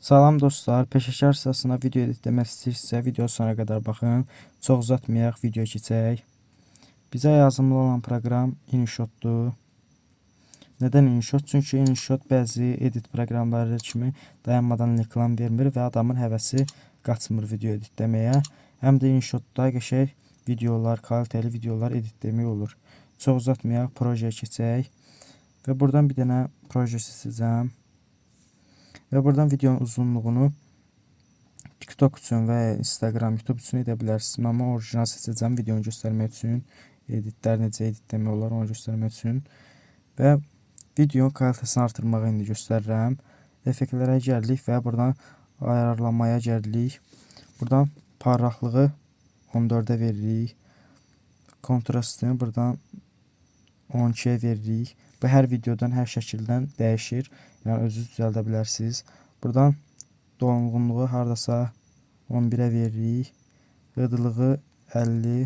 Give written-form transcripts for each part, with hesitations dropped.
Salam dostlar, peşəkar sırasına video editləmək istəyirsə, video sona qədər baxın. Çox uzatmayaq, video keçək. Bizə lazımlı olan proqram InShotdur. Nədən InShot? Çünki InShot bəzi edit proqramları kimi dayanmadan reklam vermir və adamın həvəsi qaçmır video editləməyə. Həm də InShotda qəşəng videolar, kalitəli videolar editləmək olur. Çox uzatmayaq, projeye keçək. Və buradan bir dənə proje seçəcəm. Və buradan videonun uzunluğunu TikTok üçün və Instagram, YouTube üçün edə bilərsiniz. Amma orijinal seçəcəm videonu göstərmək üçün. Editlər necə editləmək olar onu göstərmək üçün. Və videonun kalitəsini artırmağı indi göstərirəm. Effektlərə gəlirik və buradan ayarlamaya gəlirik. Buradan parlaqlığı 14-ə veririk. Kontrastını buradan 12-yə veririk. Bu hər videodan, hər şəkildən dəyişir. Yəni özünüz düzəldə bilərsiniz. Buradan dolğunluğu hardasa 11-ə veririk. Qıdılığı 50,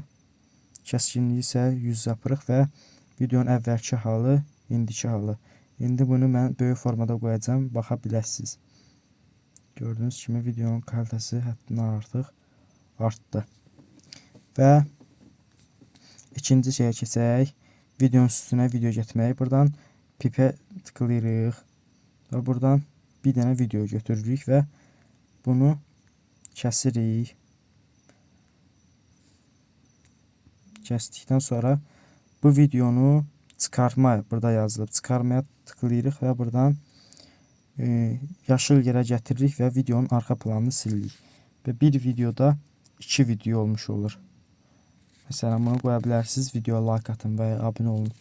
kəskinliyi isə 100 yapırıq və videonun əvvəlki halı, indiki halı. İndi bunu mən böyük formada qoyacağam, baxa biləsiniz. Gördüyünüz kimi videonun kalitəsi həddindən artıq artdı. Və ikinci şeyə keçək. Videonun üstünə video getmək. Buradan pipə tıklayırıq. Və buradan bir dənə video götürürük və bunu kəsirik. Kəsdikdən sonra bu videonu çıxarma burada yazılıb. Çıxarmaya tıklayırıq və buradan yaşıl yerə gətiririk və videonun arxa planını silirik. Və bir videoda 2 video olmuş olur. Məsələn, bunu qoya bilərsiniz, videoya like atın və ya abunə olun,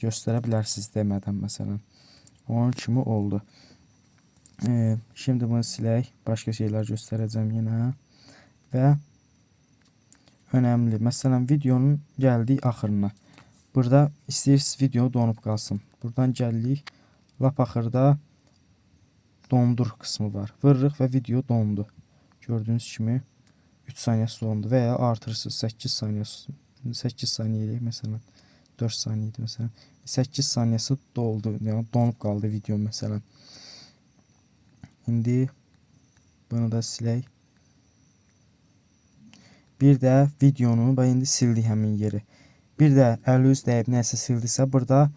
göstərə bilərsiniz demədən, məsələn. Onun kimi oldu. Şimdi bunu silək, başqa şeylər göstərəcəm yenə. Və önəmli, məsələn, videonun gəldiyi axırına. Burada istəyirsiniz video donub qalsın. Buradan gəlirik, lap axırda dondur qismi var. Vırırıq və video dondu. Gördüyünüz kimi 3 saniyəsi dondu və ya artırırsınız 8 saniyəsi. 8 saniyə eləyək, məsələn. 4 saniyə idi, məsələn. 8 saniyəsi doldu, yəni donub qaldı video, məsələn. İndi bunu da silək. Bir də videonu, və indi sildik həmin yeri. Bir də əliniz dəyib nəsə sildisə, burada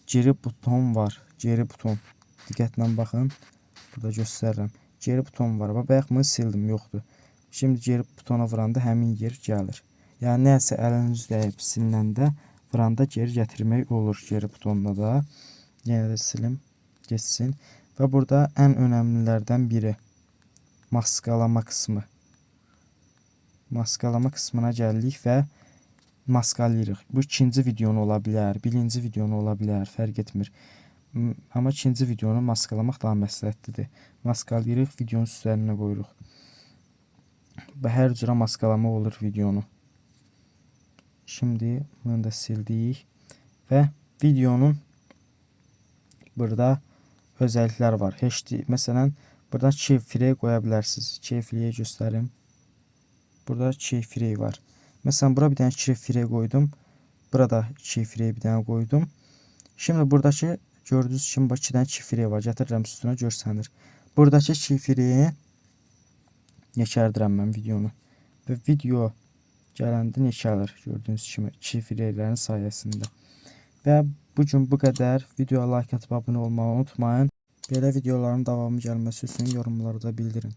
geri buton var. Geri buton. Diqqətlə baxın. Burada göstərirəm. Geri buton var. Bayaq bunu sildim, yoxdur. Şimdi geri butona vuranda həmin yer gəlir. Yəni nəsə əliniz dəyib silinəndə vuranda geri gətirmək olur geri butonda da. Yenə də silim, geçsin. Və burada ən önəmlilərdən biri maskalama qismi. Maskalama qismına gəlirik və maskalayırıq. Bu ikinci videonu ola bilər, birinci videonu ola bilər, fərq etmir. Amma ikinci videonu maskalamaq daha məsləhətlidir. Maskalayırıq, videonun üstlərinə qoyuruq. Və hər cürə maskalama olur videonu. Şimdi bunu da sildik. Və videonun burada özəlliklər var. HD, məsələn, buradan keyframe qoya bilərsiniz. Keyframe göstərim. Burada keyframe var. Məsələn, bura bir dənə keyframe qoydum. Burada keyframe bir dənə qoydum. Şimdi buradakı gördüyünüz kimi 2 dənə keyframe var. Gətirirəm üstünə görsənir. Buradakı keyframe'i yekərdirəm mən videonu. Və video gələndə yekəlir. Gördüyünüz kimi keyframelerin sayəsində. Və bugün bu qədər. Videoya like atıb abunə olmağı unutmayın. Belə videoların davamı gəlməsi üçün yorumlarda bildirin.